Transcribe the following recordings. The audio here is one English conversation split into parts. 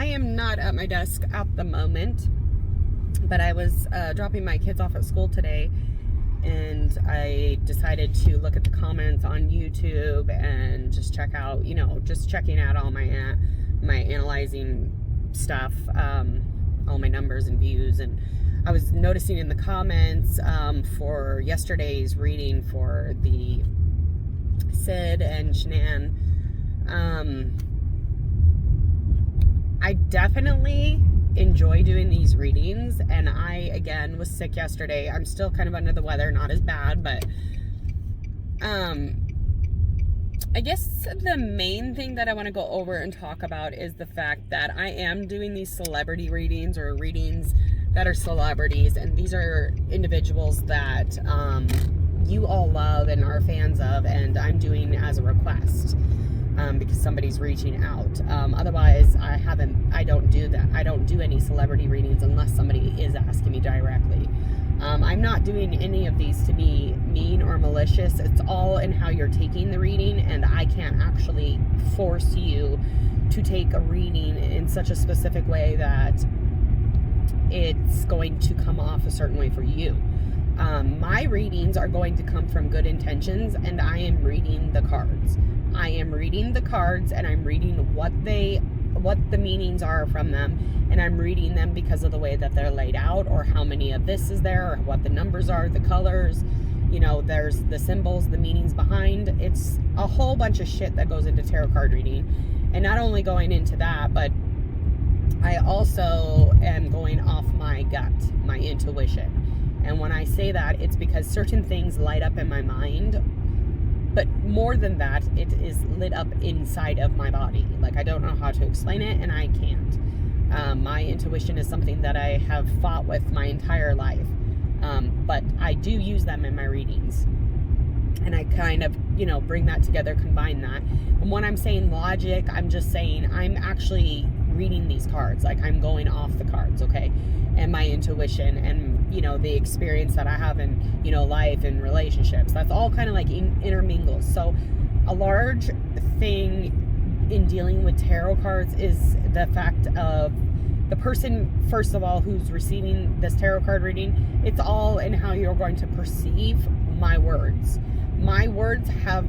I am not at my desk at the moment, but I was dropping my kids off at school today, and I decided to look at the comments on YouTube and just check out, just checking out all my analyzing stuff, all my numbers and views. And I was noticing in the comments for yesterday's reading for the Sid and Shehnaz, I definitely enjoy doing these readings, and I again was sick yesterday. I'm still kind of under the weather, not as bad, but I guess the main thing that I want to go over and talk about is the fact that I am doing these celebrity readings, or readings that are celebrities, and these are individuals that you all love and are fans of, and I'm doing as a request. Because somebody's reaching out. Otherwise, I don't do that. I don't do any celebrity readings unless somebody is asking me directly. I'm not doing any of these to be mean or malicious. It's all in how you're taking the reading, and I can't actually force you to take a reading in such a specific way that it's going to come off a certain way for you. My readings are going to come from good intentions, and I am reading the cards. I am reading the cards, and I'm reading what the meanings are from them, and I'm reading them because of the way that they're laid out, or how many of this is there, or what the numbers are, the colors, there's the symbols, the meanings behind. It's a whole bunch of shit that goes into tarot card reading. And not only going into that, but I also am going off my gut, my intuition. And when I say that, it's because certain things light up in my mind. But more than that, it is lit up inside of my body. Like, I don't know how to explain it, and I can't. My intuition is something that I have fought with my entire life. But I do use them in my readings. And I kind of, bring that together, combine that. And when I'm saying logic, I'm just saying I'm actually reading these cards. Like, I'm going off the cards, okay? And my intuition and, the experience that I have in, life and relationships. That's all kind of like intermingles. So a large thing in dealing with tarot cards is the fact of the person, first of all, who's receiving this tarot card reading. It's all in how you're going to perceive my words. My words have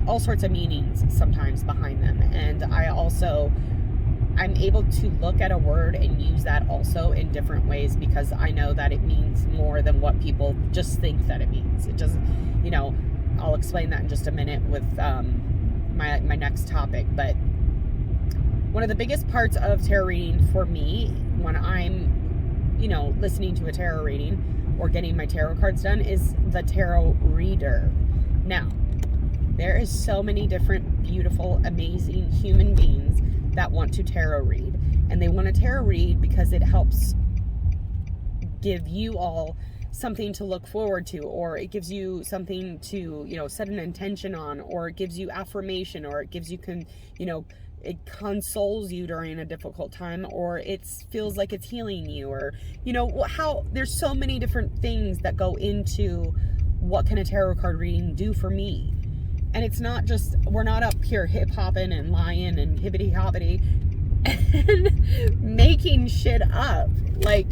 all sorts of meanings sometimes behind them. And I'm able to look at a word and use that also in different ways, because I know that it means more than what people just think that it means. It doesn't, I'll explain that in just a minute with my next topic. But one of the biggest parts of tarot reading for me, when I'm, listening to a tarot reading or getting my tarot cards done, is the tarot reader. Now, there is so many different beautiful, amazing human beings that want to tarot read, and they want to tarot read because it helps give you all something to look forward to, or it gives you something to set an intention on, or it gives you affirmation, or it gives you it consoles you during a difficult time, or it feels like it's healing you, or how there's so many different things that go into what can a tarot card reading do for me. And it's not just, we're not up here hip-hopping and lying and hibbity-hoppity and making shit up. Like,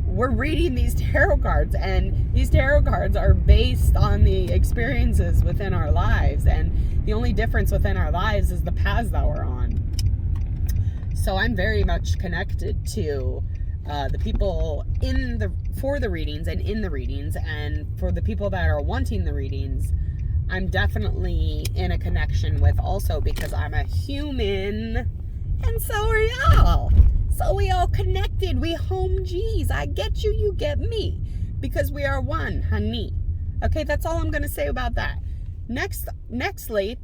we're reading these tarot cards, and these tarot cards are based on the experiences within our lives. And the only difference within our lives is the paths that we're on. So I'm very much connected to the people for the readings and in the readings, and for the people that are wanting the readings, I'm definitely in a connection with also, because I'm a human, and so are y'all. So we all connected. We home G's. I get you, you get me, because we are one, honey. Okay, that's all I'm going to say about that. Nextly,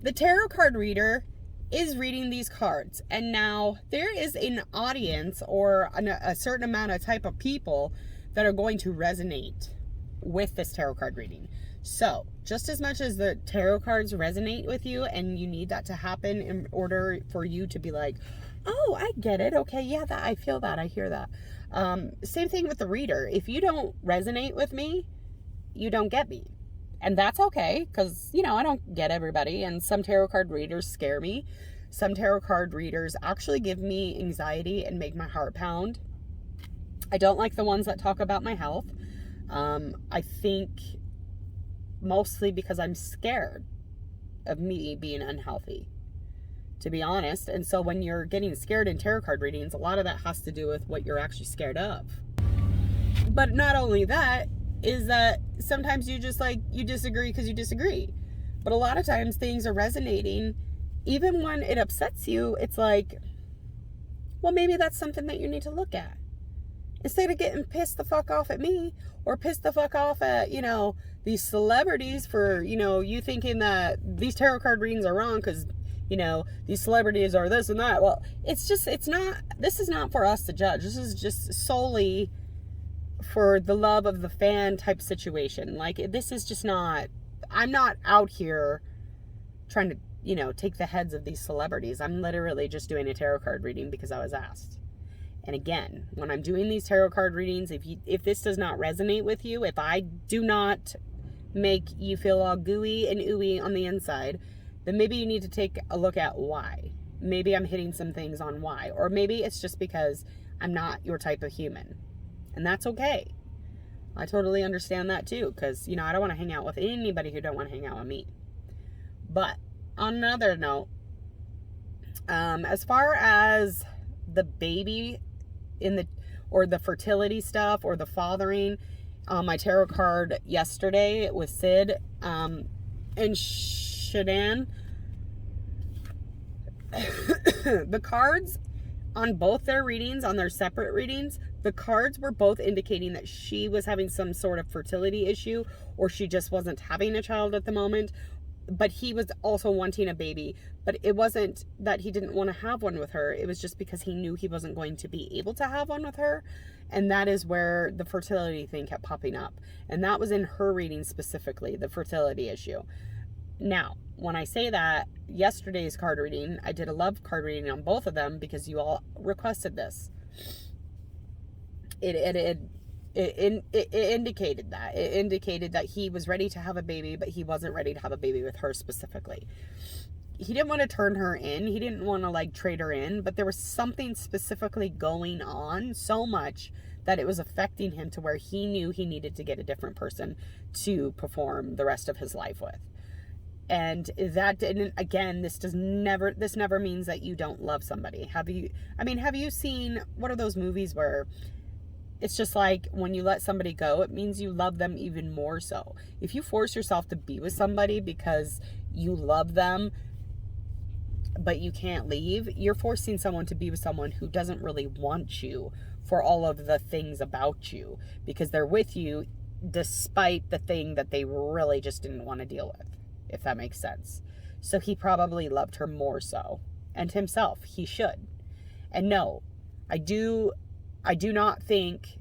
the tarot card reader is reading these cards, and now there is an audience, or a certain amount of type of people that are going to resonate with this tarot card reading. So, just as much as the tarot cards resonate with you, and you need that to happen in order for you to be like, oh, I get it. Okay, yeah, I feel that. I hear that. Same thing with the reader. If you don't resonate with me, you don't get me. And that's okay, because, I don't get everybody, and some tarot card readers scare me. Some tarot card readers actually give me anxiety and make my heart pound. I don't like the ones that talk about my health. I think mostly because I'm scared of me being unhealthy, to be honest. And so when you're getting scared in tarot card readings, a lot of that has to do with what you're actually scared of. But not only that, is that sometimes you just like, you disagree because you disagree. But a lot of times things are resonating. Even when it upsets you, it's like, well, maybe that's something that you need to look at. Instead of getting pissed the fuck off at me, or pissed the fuck off at, you know, these celebrities for, you know, you thinking that these tarot card readings are wrong because, you know, these celebrities are this and that. Well, it's not, this is not for us to judge. This is just solely for the love of the fan type situation. Like, this is just not, I'm not out here trying to, you know, take the heads of these celebrities. I'm literally just doing a tarot card reading because I was asked. And again, when I'm doing these tarot card readings, if this does not resonate with you, if I do not make you feel all gooey and ooey on the inside, then maybe you need to take a look at why. Maybe I'm hitting some things on why. Or maybe it's just because I'm not your type of human. And that's okay. I totally understand that too, because, you know, I don't want to hang out with anybody who don't want to hang out with me. But on another note, as far as the baby or the fertility stuff or the fathering, my tarot card yesterday with Sid and Shadan, the cards on both their readings, on their separate readings, the cards were both indicating that she was having some sort of fertility issue, or she just wasn't having a child at the moment. But he was also wanting a baby. But it wasn't that he didn't want to have one with her. It was just because he knew he wasn't going to be able to have one with her. And that is where the fertility thing kept popping up. And that was in her reading specifically, the fertility issue. Now, when I say that, yesterday's card reading, I did a love card reading on both of them because you all requested this. It indicated that. It indicated that he was ready to have a baby, but he wasn't ready to have a baby with her specifically. He didn't want to turn her in. He didn't want to like trade her in, but there was something specifically going on so much that it was affecting him to where he knew he needed to get a different person to perform the rest of his life with. And that didn't, again, this never means that you don't love somebody. Have you seen, what are those movies where it's just like when you let somebody go, it means you love them even more so. If you force yourself to be with somebody because you love them, but you can't leave, you're forcing someone to be with someone who doesn't really want you for all of the things about you, because they're with you despite the thing that they really just didn't want to deal with, if that makes sense. So he probably loved her more so. And himself, he should. And no, I do not think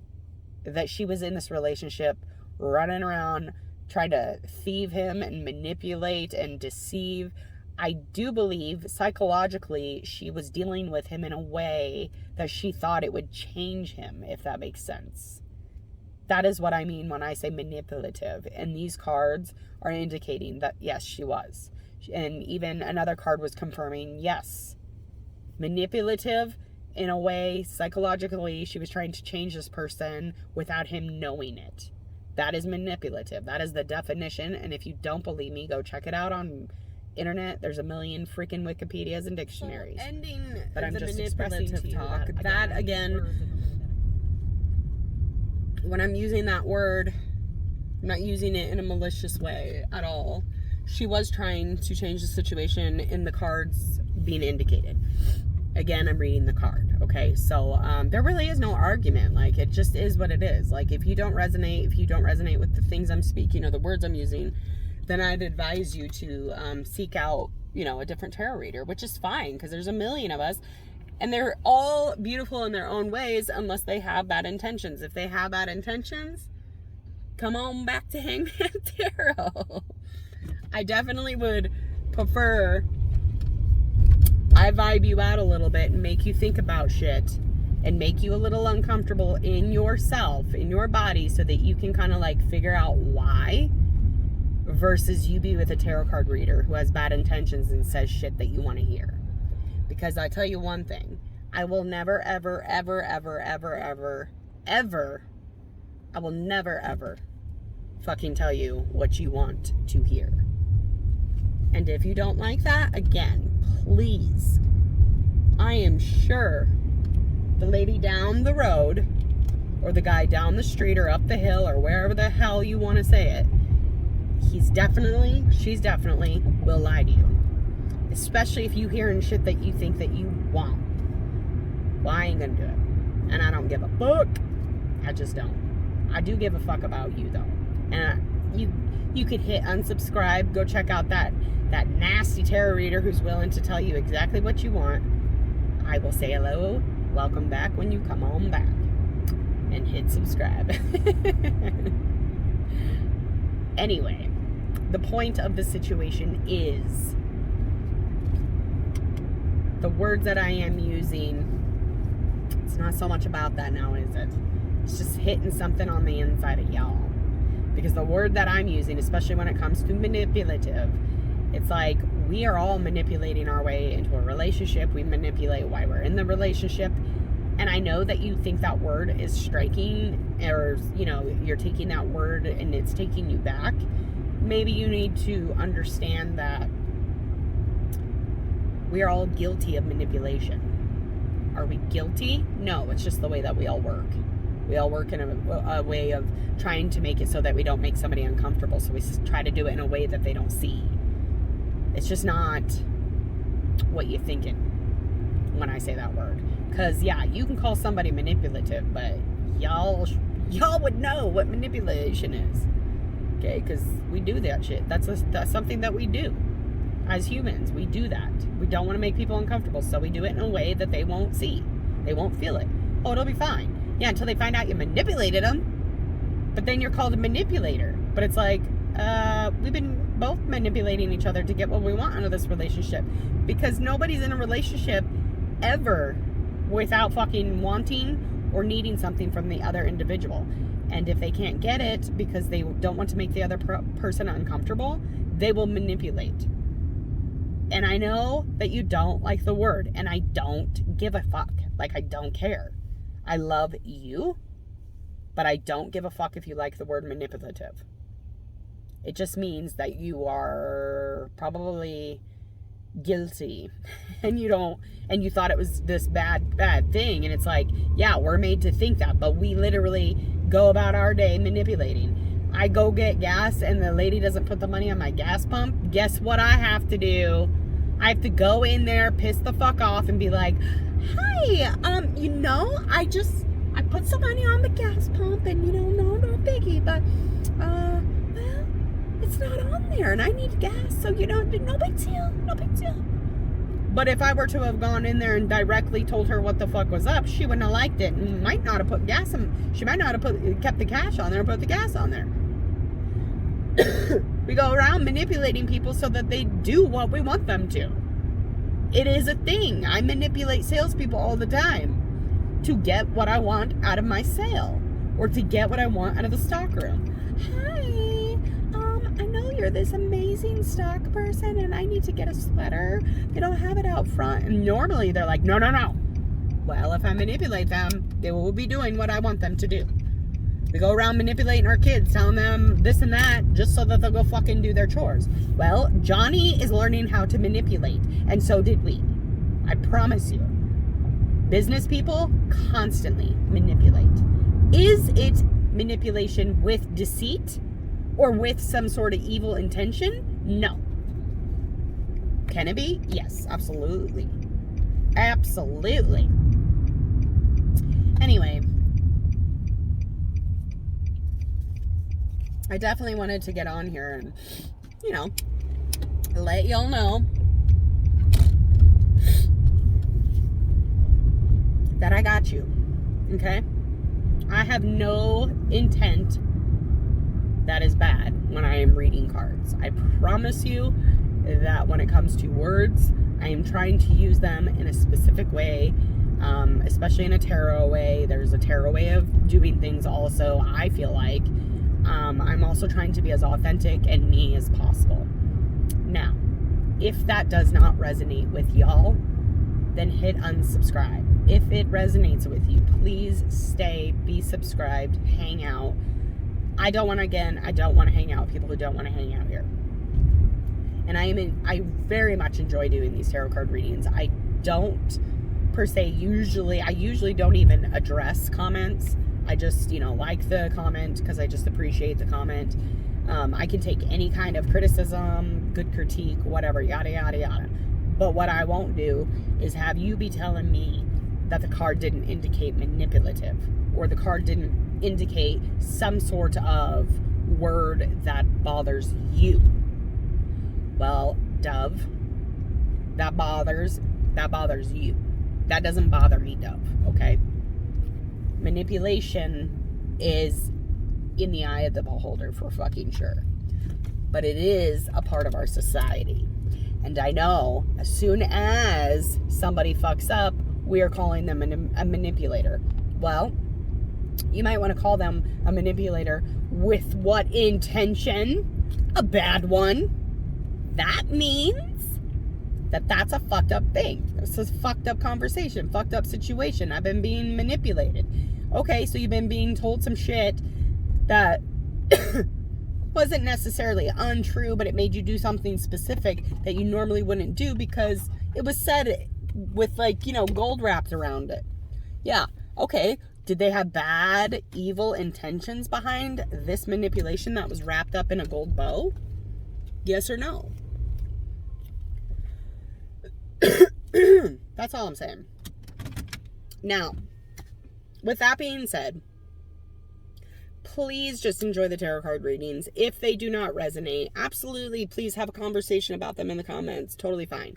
that she was in this relationship running around trying to thieve him and manipulate and deceive. I do believe psychologically she was dealing with him in a way that she thought it would change him, if that makes sense. That is what I mean when I say manipulative. And these cards are indicating that, yes, she was. And even another card was confirming, yes, manipulative in a way. Psychologically, she was trying to change this person without him knowing it. That is manipulative. That is the definition. And if you don't believe me, go check it out on internet. There's a million freaking Wikipedias and dictionaries. So ending but I'm the just expressing to you talk, that again, when I'm using that word, I'm not using it in a malicious way at all. She was trying to change the situation in the cards being indicated. Again, I'm reading the card, okay? So there really is no argument. Like, it just is what it is. Like, if you don't resonate with the things I'm speaking or the words I'm using, then I'd advise you to seek out, you know, a different tarot reader, which is fine because there's a million of us. And they're all beautiful in their own ways unless they have bad intentions. If they have bad intentions, come on back to Hangman Tarot. I definitely would prefer I vibe you out a little bit and make you think about shit and make you a little uncomfortable in yourself, in your body, so that you can kind of like figure out why, versus you be with a tarot card reader who has bad intentions and says shit that you want to hear. Because I tell you one thing, I will never, ever, ever, ever, ever, ever, ever, I will never, ever fucking tell you what you want to hear. And if you don't like that, again, please, I am sure the lady down the road or the guy down the street or up the hill or wherever the hell you want to say it, she's definitely will lie to you. Especially if you hearing shit that you think that you want. Well, I ain't gonna do it. And I don't give a fuck. I just don't. I do give a fuck about you though. And you could hit unsubscribe. Go check out that nasty tarot reader who's willing to tell you exactly what you want. I will say hello, welcome back when you come on back. And hit subscribe. Anyway, the point of the situation is the words that I am using, it's not so much about that now, is it? It's just hitting something on the inside of y'all. Because the word that I'm using, especially when it comes to manipulative, it's like we are all manipulating our way into a relationship. We manipulate why we're in the relationship. And I know that you think that word is striking, or, you know, you're taking that word and it's taking you back. Maybe you need to understand that we are all guilty of manipulation. Are we guilty? No, it's just the way that we all work. We all work in a way of trying to make it so that we don't make somebody uncomfortable. So we try to do it in a way that they don't see. It's just not what you're thinking when I say that word. Because, yeah, you can call somebody manipulative, but y'all would know what manipulation is. Okay? Because we do that shit. That's something that we do. As humans, we do that. We don't want to make people uncomfortable, so we do it in a way that they won't see. They won't feel it. Oh, it'll be fine. Yeah, until they find out you manipulated them. But then you're called a manipulator. But it's like, we've been both manipulating each other to get what we want out of this relationship. Because nobody's in a relationship ever without fucking wanting or needing something from the other individual. And if they can't get it because they don't want to make the other person uncomfortable, they will manipulate. And I know that you don't like the word, and I don't give a fuck. Like, I don't care. I love you, but I don't give a fuck if you like the word manipulative. It just means that you are probably guilty and you thought it was this bad thing. And it's like, yeah, we're made to think that, but we literally go about our day manipulating. I go get gas and the lady doesn't put the money on my gas pump. Guess what I have to do? I have to go in there, piss the fuck off, and be like, hi, I put some money on the gas pump, and no biggie, but well, it's not on there, and I need gas, so no big deal. But if I were to have gone in there and directly told her what the fuck was up, she wouldn't have liked it, and might not have put gas in. She might not have kept the cash on there and put the gas on there. We go around manipulating people so that they do what we want them to. It is a thing. I manipulate salespeople all the time to get what I want out of my sale, or to get what I want out of the stockroom. Hi, I know you're this amazing stock person, and I need to get a sweater. They don't have it out front. And normally they're like, no. Well, if I manipulate them, they will be doing what I want them to do. We go around manipulating our kids, telling them this and that, just so that they'll go fucking do their chores. Well, Johnny is learning how to manipulate, and so did we. I promise you. Business people constantly manipulate. Is it manipulation with deceit or with some sort of evil intention? No. Can it be? Yes, absolutely. Absolutely. Anyway, I definitely wanted to get on here and, let y'all know that I got you, okay? I have no intent that is bad when I am reading cards. I promise you that when it comes to words, I am trying to use them in a specific way, especially in a tarot way. There's a tarot way of doing things also, I feel like. I'm also trying to be as authentic and me as possible. Now, if that does not resonate with y'all, then hit unsubscribe. If it resonates with you, please stay, be subscribed, hang out. I don't want to hang out with people who don't want to hang out here. And I very much enjoy doing these tarot card readings. I don't per se I usually don't even address comments. I just, like the comment because I just appreciate the comment. I can take any kind of criticism, good critique, whatever, yada, yada, yada. But what I won't do is have you be telling me that the card didn't indicate manipulative, or the card didn't indicate some sort of word that bothers you. Well, Dove, that bothers you. That doesn't bother me, Dove, okay? Manipulation is in the eye of the beholder for fucking sure. But it is a part of our society. And I know as soon as somebody fucks up, we are calling them a manipulator. Well, you might want to call them a manipulator with what intention? A bad one. That means that that's a fucked up thing. It's a fucked up conversation, fucked up situation. I've been being manipulated. Okay, so you've been being told some shit that wasn't necessarily untrue, but it made you do something specific that you normally wouldn't do because it was said with gold wrapped around it. Yeah, okay. Did they have bad, evil intentions behind this manipulation that was wrapped up in a gold bow? Yes or no? That's all I'm saying. Now, with that being said, please just enjoy the tarot card readings. If they do not resonate, absolutely, please have a conversation about them in the comments. Totally fine.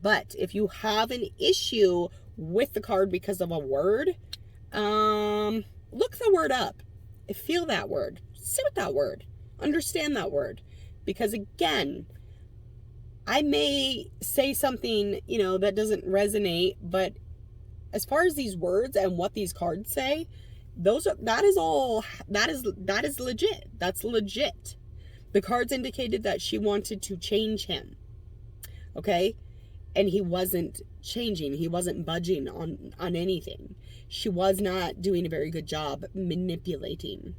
But if you have an issue with the card because of a word, look the word up. Feel that word. Sit with that word. Understand that word. Because again, I may say something, that doesn't resonate, but as far as these words and what these cards say, that is legit. That's legit. The cards indicated that she wanted to change him. Okay? And he wasn't changing. He wasn't budging on anything. She was not doing a very good job manipulating.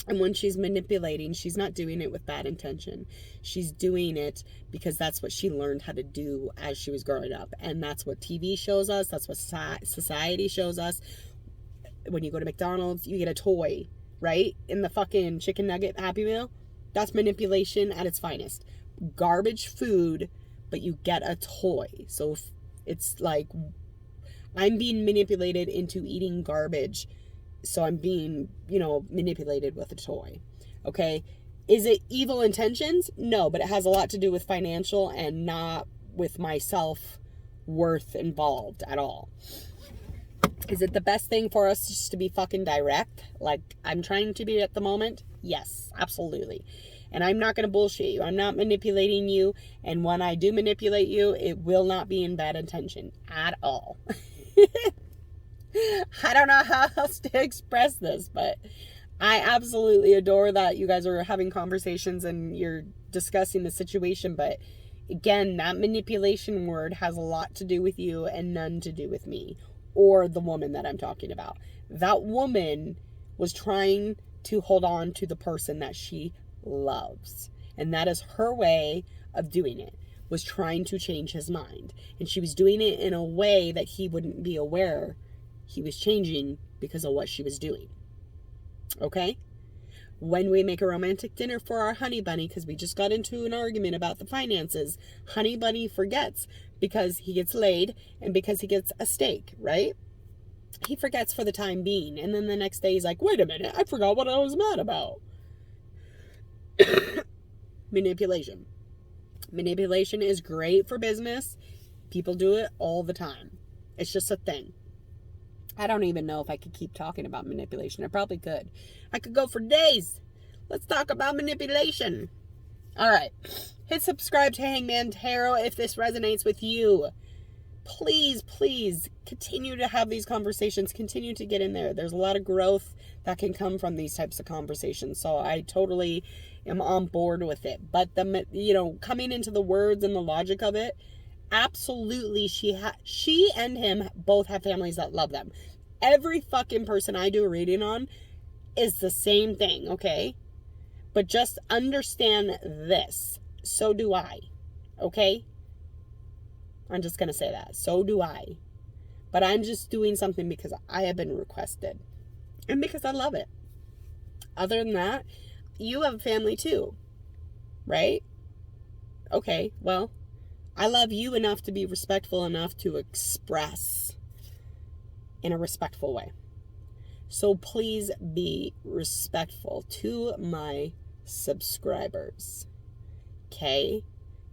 And when she's manipulating, she's not doing it with bad intention. She's doing it because that's what she learned how to do as she was growing up. And that's what TV shows us. That's what society shows us. When you go to McDonald's, you get a toy, right? In the fucking chicken nugget Happy Meal. That's manipulation at its finest. Garbage food, but you get a toy. So it's like, I'm being manipulated into eating garbage. So I'm being, manipulated with a toy. Okay? Is it evil intentions? No, but it has a lot to do with financial and not with my self-worth involved at all. Is it the best thing for us just to be fucking direct, like I'm trying to be at the moment? Yes, absolutely. And I'm not going to bullshit you. I'm not manipulating you. And when I do manipulate you, it will not be in bad intention at all. I don't know how else to express this, but I absolutely adore that you guys are having conversations and you're discussing the situation. But again, that manipulation word has a lot to do with you and none to do with me or the woman that I'm talking about. That woman was trying to hold on to the person that she loves. And that is her way of doing it, was trying to change his mind. And she was doing it in a way that he wouldn't be aware he was changing because of what she was doing. Okay? When we make a romantic dinner for our honey bunny, because we just got into an argument about the finances, honey bunny forgets because he gets laid and because he gets a steak, right? He forgets for the time being. And then the next day he's like, wait a minute, I forgot what I was mad about. Manipulation. Manipulation is great for business. People do it all the time. It's just a thing. I don't even know if I could keep talking about manipulation. I probably could. I could go for days. Let's talk about manipulation. All right. Hit subscribe to Hangman Tarot if this resonates with you. Please, please continue to have these conversations. Continue to get in there. There's a lot of growth that can come from these types of conversations. So I totally am on board with it. But coming into the words and the logic of it, Absolutely, she and him both have families that love them. Every fucking person I do a reading on is the same thing, okay? But just understand this. So do I, okay? I'm just going to say that. So do I. But I'm just doing something because I have been requested. And because I love it. Other than that, you have a family too, right? Okay, well, I love you enough to be respectful enough to express in a respectful way. So please be respectful to my subscribers, okay?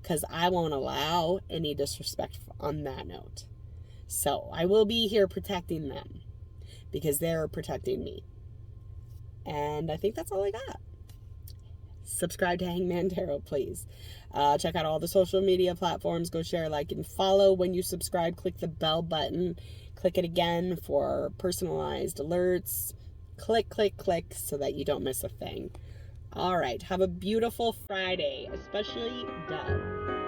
Because I won't allow any disrespect on that note. So I will be here protecting them because they're protecting me. And I think that's all I got. Subscribe to Hangman Tarot, please. Check out all the social media platforms. Go share, like, and follow. When you subscribe, click the bell button. Click it again for personalized alerts. Click, click, click so that you don't miss a thing. All right. Have a beautiful Friday, especially Dove.